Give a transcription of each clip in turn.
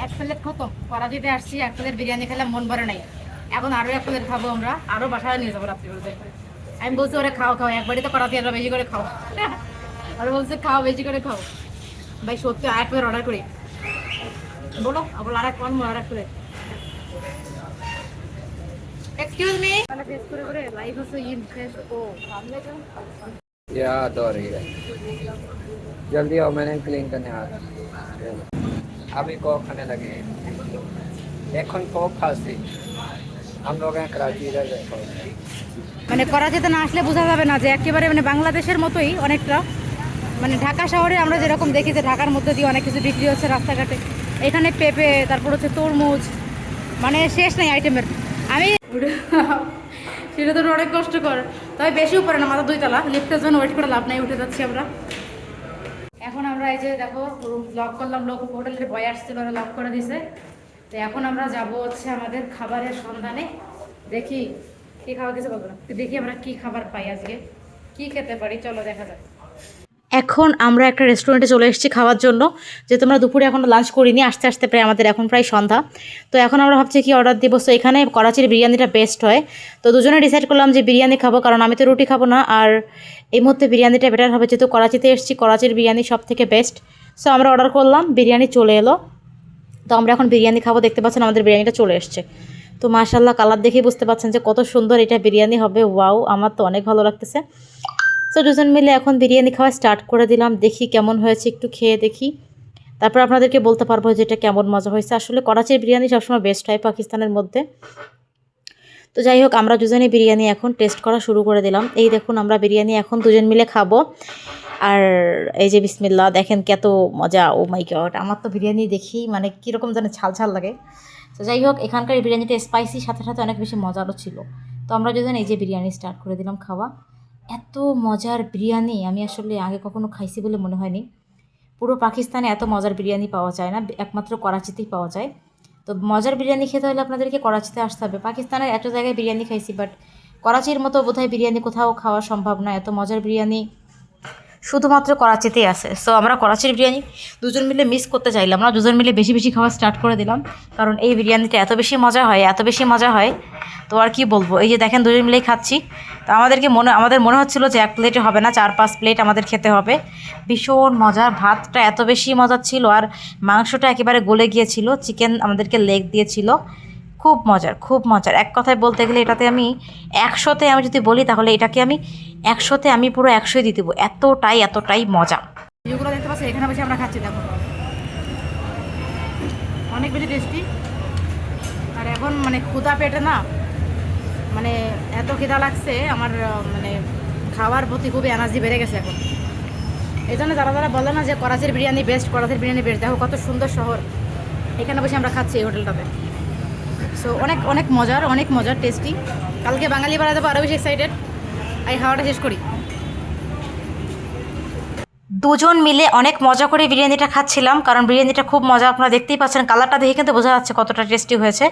এক প্লেট খতম। করাচিতে আসছি, এক প্লেট বিরিয়ানি খেলাম, মন ভরে নাই। এখন আরো এক প্লেট খাবো, আমরা আরো বাসায় নিয়ে যাবো রাত্রি বেলাতে। আমি বলছি ওরা খাও খাও, একবারই তো করাচি, আরো বেশি করে খাও। আর বলছে খাও, বেশি করে খাও। ভাই সত্যি আর এক প্লেট অর্ডার করি, বলো আবার আর এক কোন আর এক প্লেট। এক্সকিউজ মি, তাহলে ফেস করে করে লাইভ হচ্ছে ইন ফেস। ও সামনে যাও, याद हो रही है। जल्दी आओ, मैंने क्लीन करने आ रहा। अभी कोक खाने लगे हैं। এখন কোক খাচ্ছি। हम लोग हैं कराची इधर देखो। মানে করাচিতে না আসলে বোঝা যাবে না যে একেবারে মানে বাংলাদেশের মতোই অনেকটা। মানে ঢাকা শহরে আমরা যেরকম দেখি যে ঢাকার মধ্যে দিয়ে অনেক কিছু বিক্রি হচ্ছে রাস্তাঘাটে, এখানে পেঁপে, তারপর হচ্ছে তরমুজ, মানে শেষ নেই আইটেমের। আমি সেটা তো অনেক কষ্টকর, তবে বেশি উপরে না, মাথা 2 তলা, লিফটের জন্য ওয়েট করে লাভ নাই, উঠে যাচ্ছি আমরা। এখন আমরা এই যে দেখো রুম লক করলাম, লোক হোটেলের বয় আসছিল, লক করে দিছে। তো এখন আমরা যাব হচ্ছে আমাদের খাবারের সন্ধানে। দেখি কি খাওয়া কিছু বলবো না, দেখি আমরা কি খাবার পাই, আজকে কি খেতে পারি, চলো দেখা যাক। এখন আমরা একটা রেস্টুরেন্টে চলে এসেছি খাওয়ার জন্য, যে তোমরা দুপুরে এখনও লাঞ্চ করিনি, আস্তে আস্তে প্রায় আমাদের এখন প্রায় সন্ধ্যা। তো এখন আমরা ভাবছি কি অর্ডার দিব। তো এখানে করাচির বিরিয়ানিটা বেস্ট হয়, তো দুজনে ডিসাইড করলাম যে বিরিয়ানি খাবো, কারণ আমি তো রুটি খাবো না, আর এই মুহূর্তে বিরিয়ানিটা বেটার হবে, যেহেতু করাচিতে এসেছি, করাচির বিরিয়ানি সব থেকে বেস্ট। সো আমরা অর্ডার করলাম, বিরিয়ানি চলে এলো। তো আমরা এখন বিরিয়ানি খাবো, দেখতে পাচ্ছেন আমাদের বিরিয়ানিটা চলে এসছে। তো মাশাআল্লাহ, কালার দেখেই বুঝতে পাচ্ছেন যে কত সুন্দর এটা বিরিয়ানি হবে। ওয়াও, আমার তো অনেক ভালো লাগতেছে। তো দুজন মিলে এখন বিরিয়ানি খাওয়া স্টার্ট করে দিলাম, দেখি কেমন হয়েছে, একটু খেয়ে দেখি, তারপর আপনাদেরকে বলতে পারবো যে এটা কেমন মজা হয়েছে। আসলে করাচির বিরিয়ানি সবসময় বেস্ট হয় পাকিস্তানের মধ্যে। তো যাই হোক, আমরা দুজনে বিরিয়ানি এখন টেস্ট করা শুরু করে দিলাম। এই দেখুন, আমরা বিরিয়ানি এখন দুজন মিলে খাবো। আর এই যে বিসমিল্লাহ, দেখেন কত মজা। ও মাই গড, আমার তো বিরিয়ানি দেখি মানে কীরকম যেন ঝাল ঝাল লাগে। তো যাই হোক, এখানকার বিরিয়ানিটা স্পাইসি, সাথে সাথে অনেক বেশি মজারও ছিল। তো আমরা দুজন এই যে বিরিয়ানি স্টার্ট করে দিলাম খাওয়া। এত মজার বিরিয়ানি আমি আসলে আগে কখনো খাইছি বলে মনে হয়নি। পুরো পাকিস্তানে এত মজার বিরিয়ানি পাওয়া যায় না, একমাত্র করাচিতেই পাওয়া যায়। তো মজার বিরিয়ানি খেতে হলে আপনাদেরকে করাচিতে আসতে হবে। পাকিস্তানের এত জায়গায় বিরিয়ানি খাইছি, বাট করাচির মতো বোধহয় বিরিয়ানি কোথাও খাওয়া সম্ভব না। এত মজার বিরিয়ানি শুধুমাত্র করাচিতেই আছে। সো আমরা করাচির বিরিয়ানি দুজন মিলে মিস করতে চাইলাম না, দুজন মিলে বেশি বেশি খাওয়া স্টার্ট করে দিলাম, কারণ এই বিরিয়ানিটা এত বেশি মজা হয়, এত বেশি মজা হয়। তো আর কি বলবো, এই যে দেখেন দুজন মিলেই খাচ্ছি। তো আমাদের মনে হচ্ছিলো যে 1 প্লেটে হবে না, 4-5 প্লেট আমাদের খেতে হবে। ভীষণ মজার, ভাতটা এত বেশি মজার ছিল, আর মাংসটা একেবারে গলে গিয়েছিল। চিকেন আমাদেরকে লেগ দিয়েছিল, খুব মজার, খুব মজার। এক কথায় বলতে গেলে এটাতে আমি 100তে আমি যদি বলি, তাহলে এটাকে আমি 100তে আমি পুরো 100ই দিয়ে দেবো, এতটাই মজা। যেগুলো দেখতে পাচ্ছি এখানে বসে আমরা খাচ্ছি, দেখো অনেক বেশি টেস্টি। আর এখন মানে ক্ষুধা পেটে না, মানে এত খিদা লাগছে আমার, মানে খাওয়ার প্রতি খুবই এনার্জি বেড়ে গেছে এখন। এই জন্য যারা যারা বলে না যে করাচির বিরিয়ানি বেস্ট, করাচির বিরিয়ানি বেস্ট, দেখো কত সুন্দর শহর, এখানে বসে আমরা খাচ্ছি এই হোটেলটাতে। সো অনেক অনেক মজার টেস্টি। কালকে বাঙালি পাড়া যাবো, আরও বেশি এক্সাইটেড। এই খাওয়াটা শেষ করি। দুজন মিলে অনেক মজা করে বিরিয়ানিটা খাচ্ছিলাম, কারণ বিরিয়ানিটা খুব মজা। আপনারা দেখতেই পাচ্ছেন, কালারটা দেখে কিন্তু বোঝা যাচ্ছে কতটা টেস্টি হয়েছে।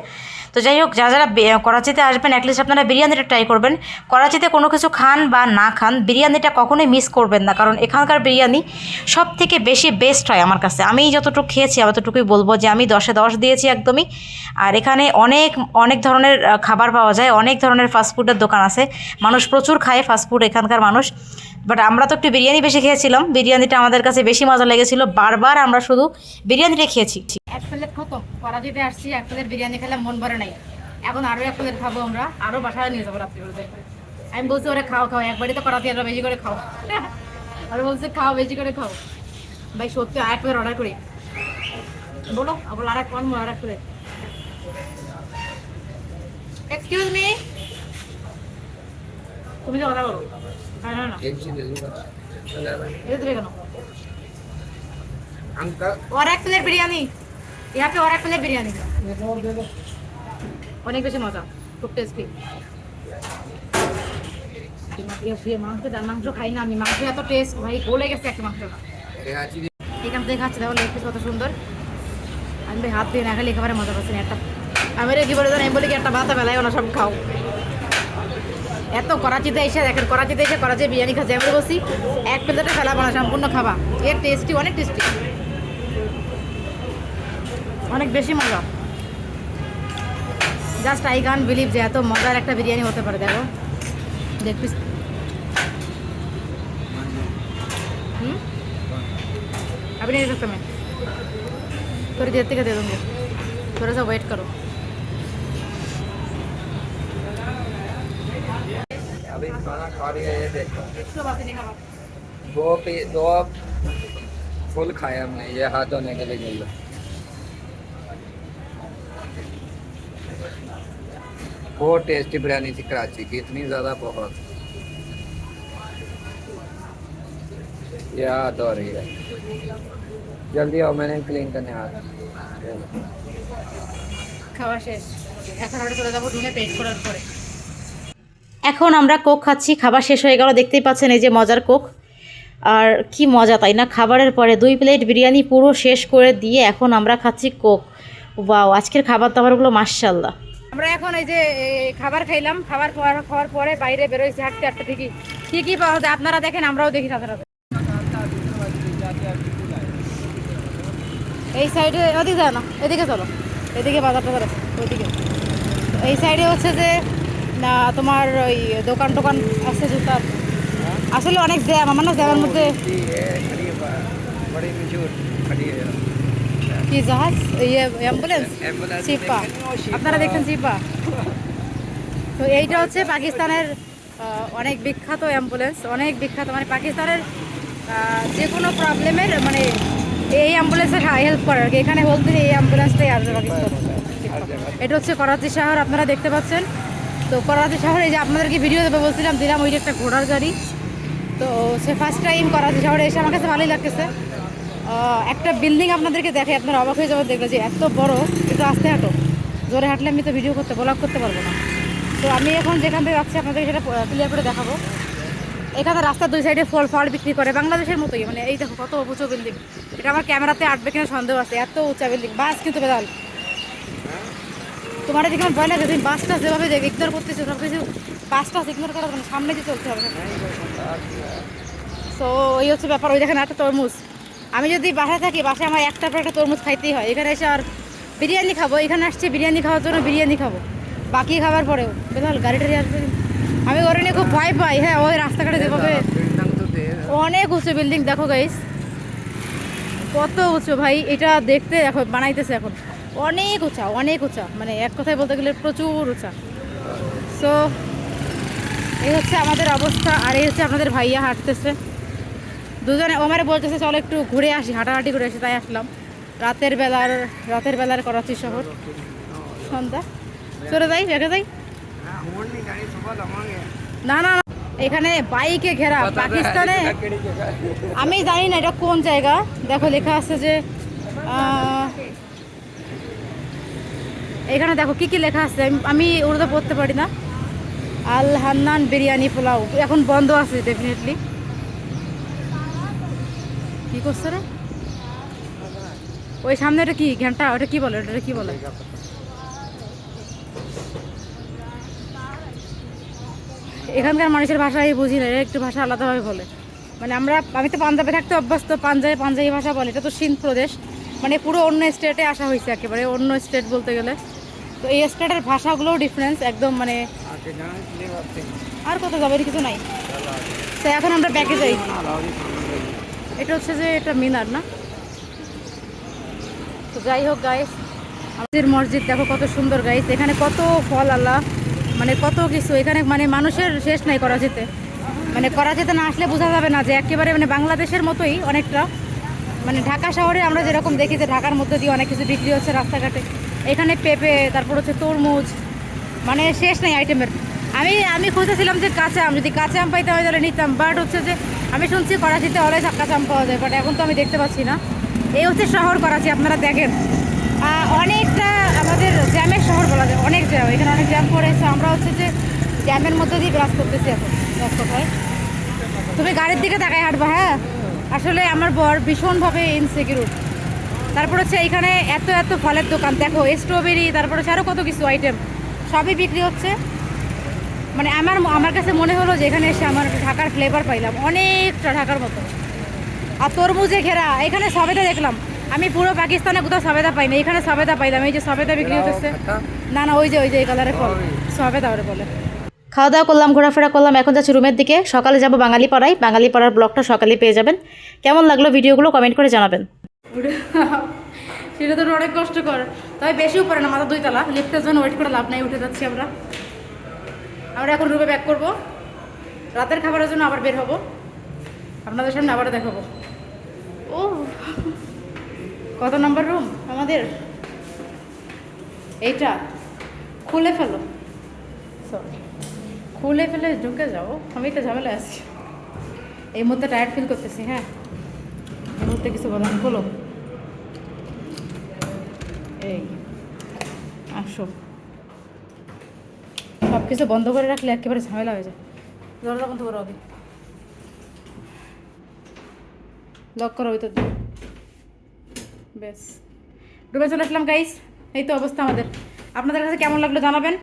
তো যাই হোক, যারা যারা করাচিতে আসবেন, অ্যাটলিস্ট আপনারা বিরিয়ানিটা ট্রাই করবেন। করাচিতে কোনো কিছু খান বা না খান, বিরিয়ানিটা কখনোই মিস করবেন না, কারণ এখানকার বিরিয়ানি সব থেকে বেশি বেস্ট হয় আমার কাছে। আমি যতটুকু খেয়েছি অতটুকুই বলবো যে আমি 10-এ 10 দিয়েছি একদমই। আর এখানে অনেক অনেক ধরনের খাবার পাওয়া যায়, অনেক ধরনের ফাস্টফুডের দোকান আছে, মানুষ প্রচুর খায় ফাস্টফুড এখানকার মানুষ। বাট আমরা তো একটু বিরিয়ানি বেশি খেয়েছিলাম, বিরিয়ানিটা আমাদের কাছে বেশি মজা লেগেছিল, বারবার আমরা শুধু বিরিয়ানিটা খেয়েছি। 1 প্লেট খতম। করাচিতে আসছি, 1 প্লেট বিরিয়ানি খেলাম, মন ভরে নাই। এখন আরও 1 প্লেট খাবো, আমরা আরও বাসায় নিয়ে যাবো রাত্রি বেলাতে। আমি বলছি ওরা খাও খাও, একবারই তো করাচি, আরও বেশি করে খাও। আর বলছে খাও, বেশি করে খাও। ভাই সত্যি আর 1 প্লেট অর্ডার করি, বলো আবার আর এক প্লেট। এক্সকিউজ মি, তুমি যে কথা বলো, হ্যাঁ না एक चीज दे दूंगा। ये देवे केन? अंकल और 1 प्लेट बिरयानी, यहाँ पे और 1 प्लेट बिरयानी। অনেক বেশি মজা, খুব টেস্টি। মাংস খাই না আমি, মাংস এত টেস্ট ভাই, গলে গেছে একটা মাংসটা। এখান থেকে খাচ্ছি, দেখো লেগ পিস কত সুন্দর। আমি ভাই হাত দিয়ে না খেলে একেবারে মজা পাচ্ছি না। একটা আমি কি বলে জানি, আমি বলি কি একটা ভাত বেলায় না, সব খাও। এত করাচিতে এসে দেখেন, করাচিতে এসে করাচির বিরিয়ানি খাচ্ছি, আমি বলছি 1 প্লেটে ফেলাবো না, সম্পূর্ণ খাবা। এর টেস্টি, অনেক টেস্টি। অনেক বেশি মজা। জাস্ট আই কান্ট বিলিভ যে এত মজার একটা বিরিয়ানি হতে পারে। দেখো দেখ পিস। अभी नहीं दे सकता मैं, थोड़ी देर तक दे दूँगी, थोड़ा सा वेट करो। अभी खाना खा रही है, ये देखो इसको बात नहीं खावा। दो फुल खाए हमने, ये हाथ धोने के लिए गई है। बहुत टेस्टी बिरयानी थी कराची की, इतनी ज़्यादा बहुत। ये हाथ धो रही है, जल्दी आओ, मैंने क्लीन करने हाथ। খাওয়া শেষ, এখন আমরা চলে যাবো রুমে পেট করার পরে। এখন আমরা কোক খাচ্ছি, খাবার শেষ হয়ে গেল, দেখতেই পাচ্ছেন এই যে মজার কোক। আর কি মজা তাই না, খাবারের পরে 2 প্লেট বিরিয়ানি পুরো শেষ করে দিয়ে এখন আমরা খাচ্ছি কোক। ওয়াও, আজকের খাবার দাবারগুলো মাশাআল্লাহ। আমরা এখন এই যে খাবার খাইলাম, খাওয়ার পরে বাইরে বেরোইছি হাঁটতে হাঁটতে। ঠিকই কী কী পাওয়া যায় আপনারা দেখেন, আমরাও দেখি সাথে সাথে। এই সাইডে ওদিকে যাও না, এদিকে চলো, এদিকে বাজার টাজার আছে ওইদিকে। এই সাইডে হচ্ছে যে না তোমার ওই দোকান টোকান আছে জুতার। আসলে অনেক জ্যাম, আমার না জ্যামের মধ্যে। কি জাহাজ, ইয়ে অ্যাম্বুলেন্স, চিপা, আপনারা দেখছেন চিপা। তো এইটা হচ্ছে পাকিস্তানের অনেক বিখ্যাত অ্যাম্বুলেন্স, অনেক বিখ্যাত। মানে পাকিস্তানের যে কোনো প্রবলেমের মানে এই অ্যাম্বুলেন্সের হেল্প করে আর কি। এখানে বলতে এই অ্যাম্বুলেন্সটাই আসবে পাকিস্তান। এটা হচ্ছে করাচি শহর, আপনারা দেখতে পাচ্ছেন। তো করাচি শহরে এই যে আপনাদেরকে ভিডিও দেবো বলছিলাম, দিলাম ওই যে একটা ঘোড়ার গাড়ি। তো সে ফার্স্ট টাইম করাচি শহরে এসে আমার কাছে ভালোই লাগতেছে। একটা বিল্ডিং আপনাদেরকে দেখে আপনারা অবাক হয়ে যাবেন দেখলে যে এত বড়। একটু আস্তে হাঁটো, জোরে হাঁটলে আমি তো ভিডিও করতে ব্লগ করতে পারবো না। তো আমি এখন যেখান থেকে যাচ্ছি আপনাদেরকে সেটা ক্লিয়ার করে দেখাবো। এখানে রাস্তার 2 সাইডে ফল বিক্রি করে, বাংলাদেশের মতোই। মানে এই দেখো কত উঁচু বিল্ডিং। এটা আমার ক্যামেরাতে আটবে কিনা সন্দেহ আছে, এত উঁচা বিল্ডিং। বাস কিন্তু বেদাল, তোমার দেখে আমার ভয় লাগে। তুমি বাসটা যেভাবে ইগনোর করতেছো সব কিছু, বাসটা ইগনোর করার মানে সামনে দিয়ে চলতে হবে। সো এই হচ্ছে ব্যাপার। ওই দেখেন একটা তরমুজ। আমি যদি বাসায় থাকি, বাসায় আমার একটার পর একটা তরমুজ খাইতেই হয়। এখানে এসে আর বিরিয়ানি খাবো, এখানে আসছে বিরিয়ানি খাওয়ার জন্য বিরিয়ানি খাবো, বাকি খাবার পরেও বেদাল গাড়ি টাড়ি আসবে। আমি ওরা নিয়ে খুব ভয় পাই। হ্যাঁ, ওই রাস্তাঘাটে যেভাবে অনেক উঁচু বিল্ডিং দেখো গাইস, কত উঁচু ভাই। এটা দেখতে দেখো বানাইতেছে এখন, অনেক উঁচা, অনেক উঁচা। মানে এক কথায় বলতে গেলে প্রচুর উঁচা। সো এই হচ্ছে আমাদের অবস্থা। আর এই হচ্ছে আপনাদের ভাইয়া হাঁটতেছে দুজনে। ও আমারে বলতেছে চলো একটু ঘুরে আসি, হাঁটাহাঁটি করে আসি, তাই আসলাম। রাতের বেলার করাচি শহর, সন্ধ্যা। চলে যাই, রেখে যাই। না না, এখানে বাইকে ঘেরা পাকিস্তানে। আমি জানি না এটা কোন জায়গা। দেখো লেখা আছে যে এখানে দেখো কি কি লেখা আছে, আমি উর্দু পড়তে পারি না। আল হান্নান বিরিয়ানি পোলাও এখন বন্ধ আছে ডেফিনেটলি। কি করছে রে ওই সামনে? ওটা কি ঘন্টা, ওটা কি বলে, ওটা কি বলে? এখানকার মানুষের ভাষা আমি বুঝি না, একটু ভাষা আলাদাভাবে বলে। মানে আমি তো পাঞ্জাবে থাকতে অভ্যস্ত, পাঞ্জাবি ভাষা বলে। এটা তো সিন্ধ প্রদেশ, মানে পুরো অন্য স্টেটে আসা হয়েছে, একেবারে অন্য স্টেট বলতে গেলে। তো এই স্টেটের ভাষাগুলোও ডিফারেন্স একদম। মানে আর কত যাবে, কিছু নাই। তো এখন আমরা ব্যাকে যাই। এটা হচ্ছে যে এটা মিনার না। তো যাই হোক গাইস, আমাদের মসজিদ দেখো কত সুন্দর গাইস। এখানে কত ফল আল্লাহ, মানে কত কিছু এখানে। মানে মানুষের শেষ নাই করাচিতে। মানে করাচিতে না আসলে বোঝা যাবে না যে একেবারে মানে বাংলাদেশের মতোই অনেকটা। মানে ঢাকা শহরে আমরা যেরকম দেখি যে ঢাকার মধ্যে দিয়ে অনেক কিছু বিক্রি হচ্ছে রাস্তাঘাটে, এখানে পেঁপে, তারপর হচ্ছে তরমুজ, মানে শেষ নেই আইটেমের। আমি খুঁজেছিলাম যে কাঁচা আম, যদি কাঁচা আম পাইতে হয় তাহলে নিতাম। বাট হচ্ছে যে আমি শুনছি করাচিতে অলওয়েজ কাঁচা আম পাওয়া যায়, বাট এখন তো আমি দেখতে পাচ্ছি না। এই হচ্ছে শহর করাচি, আপনারা দেখেন। অনেকটা আমাদের জ্যামের শহর বলা যায়, অনেক জ্যাম। এখানে অনেক জ্যাম পড়েছে, আমরা হচ্ছে যে জ্যামের মধ্যে দিয়ে ব্রাশ করতেছি এখন। এক কথায় তুমি গাড়ির দিকে তাকায় হাঁটবা। হ্যাঁ, আসলে আমার বর ভীষণভাবে ইনসিকিউর। তারপর হচ্ছে এইখানে এত এত ফলের দোকান দেখো, স্ট্রবেরি, তারপর হচ্ছে আরও কত কিছু আইটেম সবই বিক্রি হচ্ছে। মানে আমার কাছে মনে হলো যে এখানে এসে আমার ঢাকার ফ্লেভার পাইলাম, অনেকটা ঢাকার মতো। আর তরমুজে ঘেরা, এখানে সবেতে দেখলাম আমি পুরো পাকিস্তানে কোথাও সবেদা পাইনি, এখানে সবেদা পাইলাম। এই যে সবেদা বিক্রি হতেছে। না না, ওই যে এই কালারের ফল সবেদা ওরে বলে। খাওয়া দাওয়া করলাম, ঘোরাফেরা করলাম, এখন যাচ্ছি রুমের দিকে। সকালে যাব বাঙালি পাড়ায়, বাঙালি পাড়ার ব্লগটা সকালে পেয়ে যাবেন। কেমন লাগলো ভিডিওগুলো কমেন্ট করে জানাবেন। সেটা তো অনেক কষ্টকর, তবে বেশি উপরে না, মাথা 2 তলা। লিফটের জন্য ওয়েট করে লাভ নাই, উঠে যাচ্ছি আমরা। আমরা এখন রুমে ব্যাক করব, রাতের খাবারের জন্য আবার বের হব, আপনাদের সামনে আবার দেখাবো। ও কত নম্বর রুম আমাদের? এইটা খুলে ফেলো, সরি খুলে ফেলে ঢুকে যাও। আমি একটা ঝামেলা আছি, এই মুহূর্তে টায়ার্ড ফিল করতেছি। হ্যাঁ, এই মুহূর্তে কিছু বলো না, খোলো। এই আসো, সব কিছু বন্ধ করে রাখলে একেবারে ঝামেলা হয়ে যায়। দরজা বন্ধ করো আগে, লক করো ভিতর দিয়ে। বেশ, রুমে চলে আসলাম গাইস। এই তো অবস্থা আমাদের। আপনাদের কাছে কেমন লাগলো জানাবেন।